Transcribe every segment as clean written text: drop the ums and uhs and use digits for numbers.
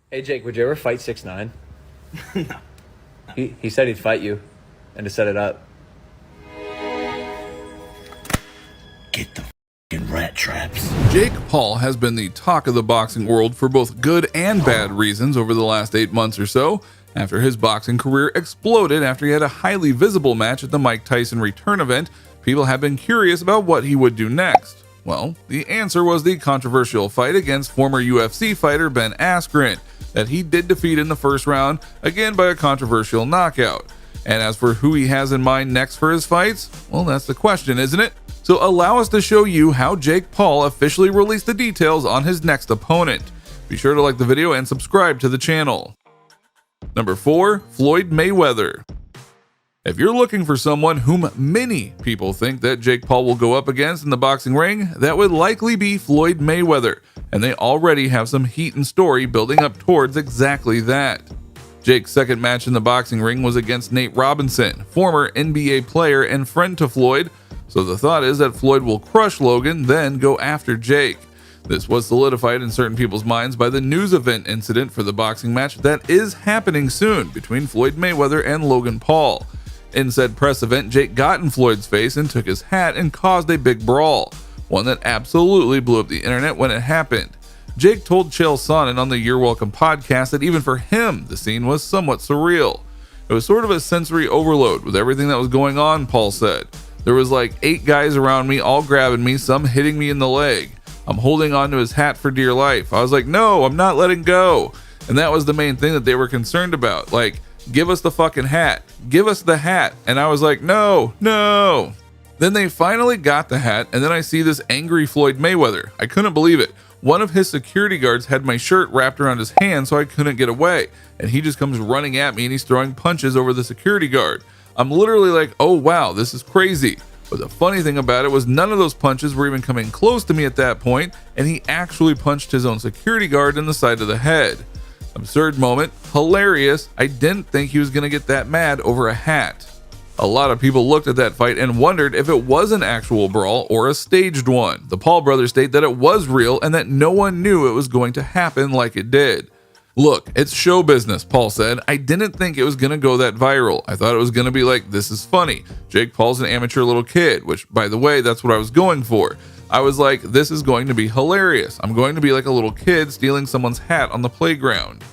Hey Jake, would you ever fight 6ix9ine? No. He said he'd fight you, and to set it up. Get the fucking rat traps. Jake Paul has been the talk of the boxing world for both good and bad reasons over the last 8 months or so, after his boxing career exploded after he had a highly visible match at the Mike Tyson return event. People have been curious about what he would do next. Well, the answer was the controversial fight against former UFC fighter Ben Askren, that he did defeat in the first round, again by a controversial knockout. And as for who he has in mind next for his fights, well, that's the question, isn't it? So allow us to show you how Jake Paul officially released the details on his next opponent. Be sure to like the video and subscribe to the channel. Number 4, Floyd Mayweather. If you're looking for someone whom many people think that Jake Paul will go up against in the boxing ring, that would likely be Floyd Mayweather, and they already have some heat and story building up towards exactly that. Jake's second match in the boxing ring was against Nate Robinson, former NBA player and friend to Floyd, so the thought is that Floyd will crush Logan, then go after Jake. This was solidified in certain people's minds by the news event incident for the boxing match that is happening soon between Floyd Mayweather and Logan Paul. In said press event, Jake got in Floyd's face and took his hat and caused a big brawl, one that absolutely blew up the internet when it happened. Jake told Chael Sonnen on the You're Welcome podcast that even for him, the scene was somewhat surreal. It was sort of a sensory overload with everything that was going on, Paul said. There was like 8 guys around me, all grabbing me, some hitting me in the leg. I'm holding on to his hat for dear life. I was like, no, I'm not letting go. And that was the main thing that they were concerned about. Like, give us the fucking hat. Give us the hat. And I was like, no. Then they finally got the hat, and then I see this angry Floyd Mayweather. I couldn't believe it. One of his security guards had my shirt wrapped around his hand so I couldn't get away. And he just comes running at me and he's throwing punches over the security guard. I'm literally like, oh wow, this is crazy. But the funny thing about it was none of those punches were even coming close to me at that point, and he actually punched his own security guard in the side of the head. Absurd moment, hilarious. I didn't think he was going to get that mad over a hat. A lot of people looked at that fight and wondered if it was an actual brawl or a staged one. The Paul brothers state that it was real and that no one knew it was going to happen like it did. Look, it's show business, Paul said. I didn't think it was going to go that viral. I thought it was going to be like, this is funny. Jake Paul's an amateur little kid, which, by the way, that's what I was going for. I was like, this is going to be hilarious. I'm going to be like a little kid stealing someone's hat on the playground.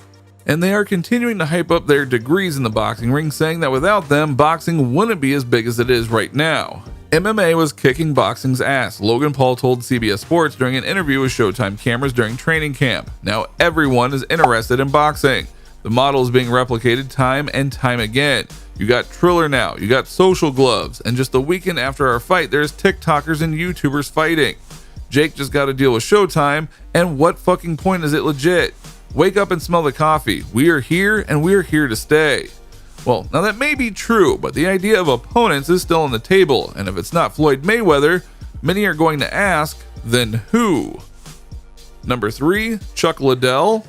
And they are continuing to hype up their degrees in the boxing ring, saying that without them, boxing wouldn't be as big as it is right now. MMA was kicking boxing's ass, Logan Paul told CBS Sports during an interview with Showtime cameras during training camp. Now everyone is interested in boxing. The model is being replicated time and time again. You got Triller now, you got Social Gloves, and just a weekend after our fight, there's TikTokers and YouTubers fighting. Jake just got to deal with Showtime, and what fucking point is it legit? Wake up and smell the coffee. We are here, and we are here to stay. Well, now that may be true, but the idea of opponents is still on the table, and if it's not Floyd Mayweather, many are going to ask, then who? Number 3, Chuck Liddell.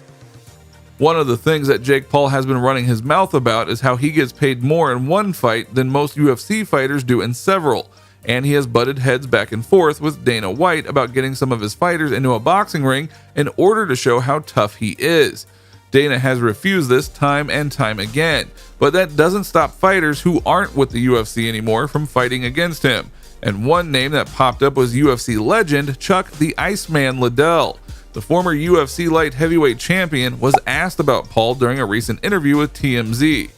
One of the things that Jake Paul has been running his mouth about is how he gets paid more in one fight than most UFC fighters do in several, and he has butted heads back and forth with Dana White about getting some of his fighters into a boxing ring in order to show how tough he is. Dana has refused this time and time again, but that doesn't stop fighters who aren't with the UFC anymore from fighting against him. And one name that popped up was UFC legend Chuck the Iceman Liddell. The former UFC light heavyweight champion was asked about Paul during a recent interview with TMZ.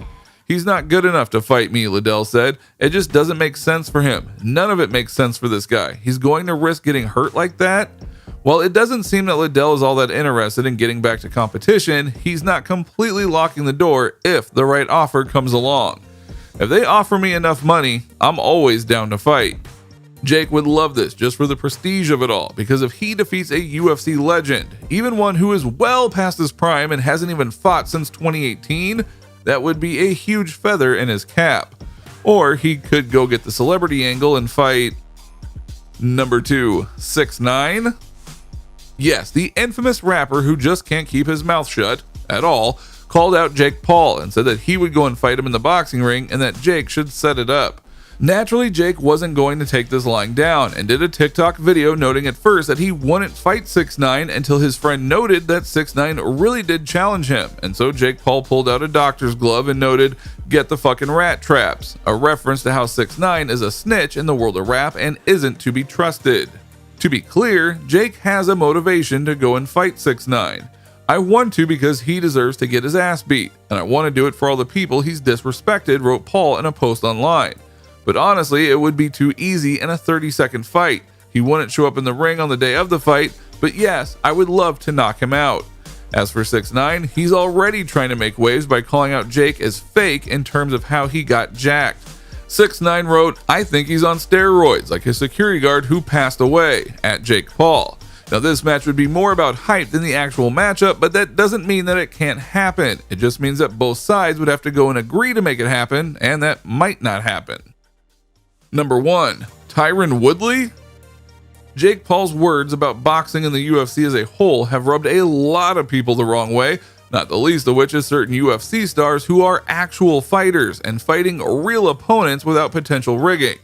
He's not good enough to fight me, Liddell said. It just doesn't make sense for him. None of it makes sense for this guy. He's going to risk getting hurt like that? While it doesn't seem that Liddell is all that interested in getting back to competition, he's not completely locking the door if the right offer comes along. If they offer me enough money, I'm always down to fight. Jake would love this just for the prestige of it all, because if he defeats a UFC legend, even one who is well past his prime and hasn't even fought since 2018, that would be a huge feather in his cap. Or he could go get the celebrity angle and fight number 2, 6ix9ine. Yes, the infamous rapper who just can't keep his mouth shut at all called out Jake Paul and said that he would go and fight him in the boxing ring and that Jake should set it up. Naturally, Jake wasn't going to take this lying down and did a TikTok video noting at first that he wouldn't fight 6ix9ine until his friend noted that 6ix9ine really did challenge him, and so Jake Paul pulled out a doctor's glove and noted, "Get the fucking rat traps," a reference to how 6ix9ine is a snitch in the world of rap and isn't to be trusted. To be clear, Jake has a motivation to go and fight 6ix9ine. "I want to because he deserves to get his ass beat, and I want to do it for all the people he's disrespected," wrote Paul in a post online. But honestly, it would be too easy in a 30-second fight. He wouldn't show up in the ring on the day of the fight, but yes, I would love to knock him out. As for 6ix9ine, he's already trying to make waves by calling out Jake as fake in terms of how he got jacked. 6ix9ine wrote, "I think he's on steroids, like his security guard who passed away," at Jake Paul. Now this match would be more about hype than the actual matchup, but that doesn't mean that it can't happen. It just means that both sides would have to go and agree to make it happen, and that might not happen. Number 1. Tyron Woodley? Jake Paul's words about boxing and the UFC as a whole have rubbed a lot of people the wrong way, not the least of which is certain UFC stars who are actual fighters and fighting real opponents without potential rigging.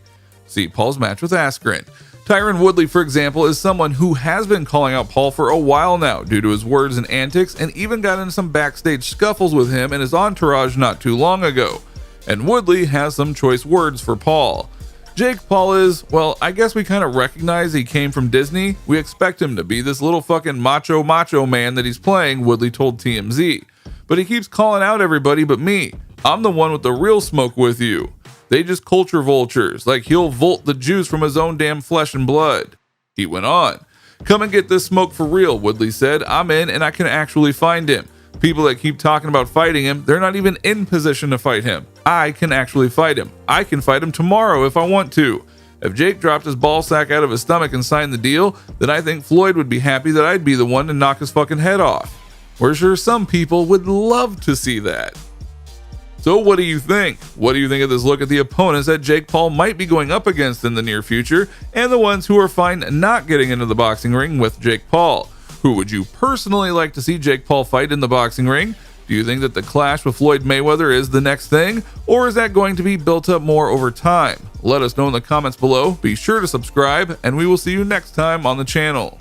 See Paul's match with Askren. Tyron Woodley, for example, is someone who has been calling out Paul for a while now due to his words and antics, and even got into some backstage scuffles with him and his entourage not too long ago. And Woodley has some choice words for Paul. Jake Paul is, well, I guess we kind of recognize he came from Disney. We expect him to be this little fucking macho man that he's playing, Woodley told TMZ. But he keeps calling out everybody but me. I'm the one with the real smoke with you. They just culture vultures, like he'll volt the juice from his own damn flesh and blood. He went on. "Come and get this smoke for real," Woodley said. "I'm in and I can actually find him. People that keep talking about fighting him, they're not even in position to fight him. I can actually fight him. I can fight him tomorrow if I want to. If Jake dropped his ball sack out of his stomach and signed the deal, then I think Floyd would be happy that I'd be the one to knock his fucking head off." We're sure some people would love to see that. So what do you think? What do you think of this look at the opponents that Jake Paul might be going up against in the near future, and the ones who are fine not getting into the boxing ring with Jake Paul? Who would you personally like to see Jake Paul fight in the boxing ring? Do you think that the clash with Floyd Mayweather is the next thing, or is that going to be built up more over time? Let us know in the comments below. Be sure to subscribe, and we will see you next time on the channel.